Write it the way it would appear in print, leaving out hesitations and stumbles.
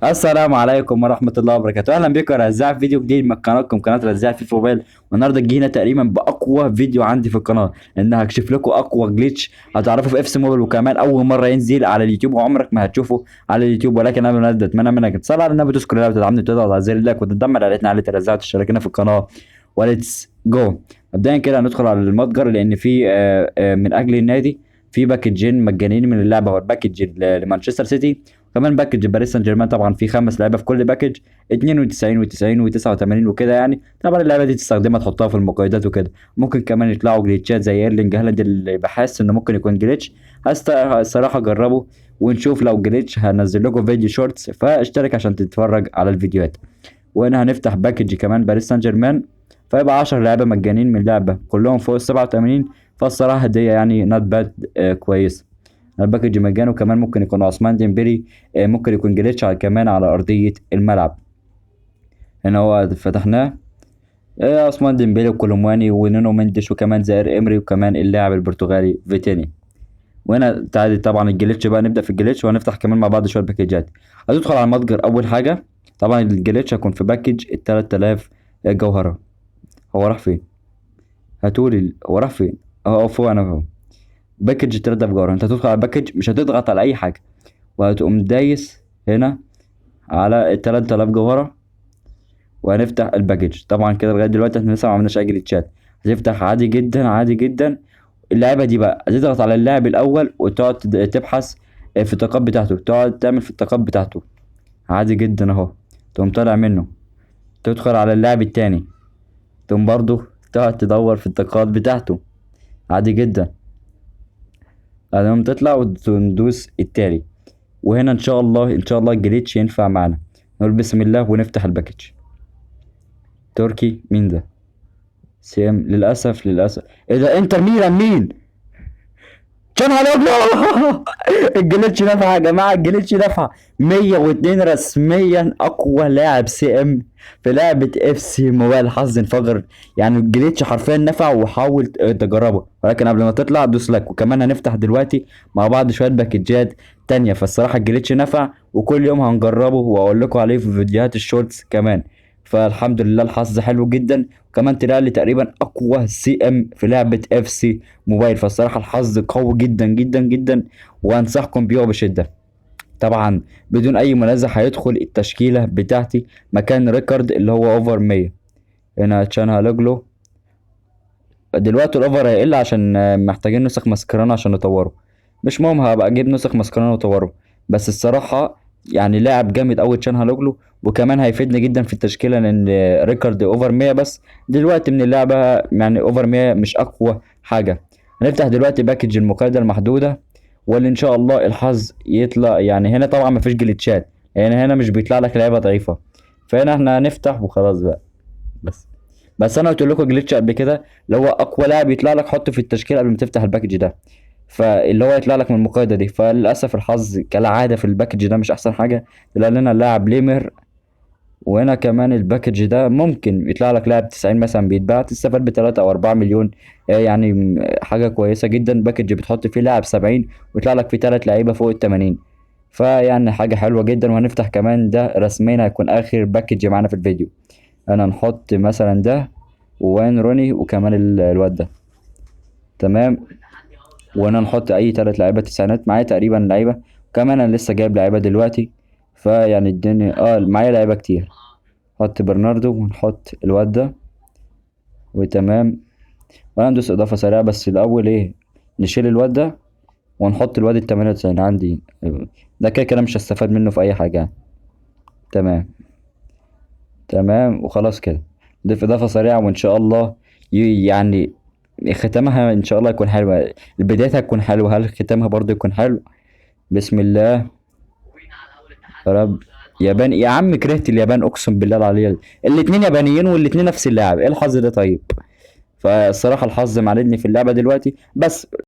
السلام عليكم ورحمة الله وبركاته، أهلا بكم يا رزاع في فيديو جديد من قناتكم قناة رزاع في موبايل. والنهارده جينا تقريبا بأقوى فيديو عندي في القناة، إن هكشف لكم أقوى جليتش هتعرفه في اف سي موبايل، وكمان أول مرة ينزل على اليوتيوب وعمرك ما هتشوفه على اليوتيوب. ولكن قبل ما نبدأ أتمنى منك تصلي على النبي، تذكر الله وتدعمني، تضغط على زر اللايك وتدمر علينا على رزاع وتشتركنا في القناة. وليتس جو. مبدئيا كده هندخل على المتجر، لأن في من أجل النادي في باكجين مجانين من اللعبة. هو الباكج لمانشستر سيتي، كمان باكج باريس سان جيرمان. طبعا في 5 لعيبه في كل باكج، 92 و90 و89 وكده. يعني طبعا اللعبه دي تستخدمها تحطها في المقايضات وكده. ممكن كمان يطلعوا جليتشات زي ايرلينج هالاند اللي بحس انه ممكن يكون جليتش. الصراحه جربه ونشوف. لو جليتش هنزل لكم فيديو شورتس، فاشترك عشان تتفرج على الفيديوهات. وهنا هنفتح باكج كمان باريس سان جيرمان، فيبقى 10 لعيبه مجانين من لعبه كلهم فوق ال 87. فالصراحه هديه يعني نوت باد، كويسه. الباكج مجاني، وكمان ممكن يكون عثمان ديمبلي. ممكن يكون جليتش على كمان على أرضية الملعب. هنا هو فتحناه. عثمان ديمبلي وكولومواني ونونو مندش وكمان زائر إمري وكمان اللاعب البرتغالي فيتيني. وهنا تعالي طبعا الجليتش بقى، نبدأ في الجليتش وهنفتح كمان مع بعض شوية باكجات. هتدخل على المتجر أول حاجة. طبعا الجليتش هيكون في باكج ال 3000 جوهرة. هو راح فين؟ هاتولي هو راح فين؟ اهو فوق انا اهو. باكج 3000 جوهرة. انت هتدخل على الباكج، مش هتضغط على أي حاجة، وهتقوم دايس هنا على ال 3000 جوهرة. وهنفتح الباكج. طبعا كده لغاية دلوقتي احنا لسه ما عملناش أي جليتشات. هتفتح عادي جدا عادي جدا. اللعبة دي بقى هتضغط على اللاعب الأول وتقعد تبحث في الطاقات بتاعته، تقعد تعمل في الطاقات بتاعته عادي جدا اهو. تقوم طالع منه، تدخل على اللاعب التاني، تقوم برضه تقعد تدور في الطاقات بتاعته عادي جدا. بعدين تطلع وندوس التالي. وهنا ان شاء الله ان شاء الله الجليتش ينفع معانا. نقول بسم الله ونفتح الباكج. تركي مين ده؟ سيم، للاسف للاسف. ايه ده؟ انتر ميلان مين؟ كان هنطلع. الجليتش نفع يا جماعه، الجليتش نفع. 102 رسميا اقوى لاعب سي ام في لعبه اف سي موبايل. حظ انفجر. يعني الجليتش حرفيا نفع، وحاول تجربه. ولكن قبل ما تطلع دوس لايك. وكمان هنفتح دلوقتي مع بعض شويه باكجات تانية. فالصراحه الجليتش نفع، وكل يوم هنجربه واقول لكم عليه في فيديوهات الشورتس كمان. فالحمد لله الحظ حلو جدا. وكمان طلع لي تقريبا اقوى سي ام في لعبه اف سي موبايل. فالصراحة الحظ قوي جدا جدا جدا، وأنصحكم بيه بشدة. طبعا بدون أي منازع هيدخل التشكيلة بتاعتي مكان ريكارد اللي هو أوفر 100. هنا تشان هالوجلو. دلوقتي الأوفر هيقل عشان محتاجين نسخ ماسكرانو عشان نطوره. مش مهم، هبقى أجيب نسخ ماسكرانو وأطوره. بس الصراحة يعني لاعب جامد أوي تشان هالوجلو. وكمان هيفيدني جدا في التشكيلة، لأن ريكارد أوفر 100 بس دلوقتي من اللعبة. يعني أوفر 100 مش أقوى حاجة. هنفتح دلوقتي باكج المقايضة المحدودة، واللي ان شاء الله الحظ يطلع. يعني هنا طبعا مفيش جليتشات، يعني هنا مش بيطلع لك لعيبة ضعيفة. فهنا احنا هنفتح وخلاص بقى. بس بس انا قلت لكم جليتش قبل كده، اللي هو اقوى لاعب يطلع لك حطه في التشكيل قبل ما تفتح الباكج ده. فاللي هو يطلع لك من المقايضة دي. فللاسف الحظ كالعادة في الباكج ده مش احسن حاجة. طلع لنا اللاعب ليمر. وهنا كمان الباكج ده ممكن يطلع لك لاعب 90 مثلا بيتباع، تستفاد ب3 او 4 مليون. يعني حاجة كويسة جدا. باكج بتحط فيه لاعب 70 ويطلع لك فيه 3 لعيبة فوق ال 80. فيعني حاجة حلوة جدا. وهنفتح كمان ده رسميا هيكون آخر باكج معانا في الفيديو. أنا نحط مثلا ده ووين روني وكمان الواد ده. تمام. وهنا نحط أي 3 لعيبة تسعينات معايا تقريبا لعيبة. كمان أنا لسه جايب لعيبة دلوقتي. فيعني الدنيا معايا لعيبة كتير. نحط برناردو ونحط الواد ده. وتمام. وهندوس إضافة سريعة بس الأول نشيل الواد ده ونحط الواد ال98 عندي. ده كده كده مش هستفاد منه في أي حاجة يعني. تمام. تمام وخلاص كده. نضيف إضافة سريعة وإن شاء الله يعني ختامها إن شاء الله يكون حلوة. بدايتها تكون حلوة، هل ختامها برضه يكون حلو؟ بسم الله. يا رب. يابان يا عم، كرهت اليابان اقسم بالله العلي. الاتنين يابانيين والاتنين نفس اللاعب، ايه الحظ ده طيب؟ فالصراحة الحظ معاندني في اللعبة دلوقتي بس.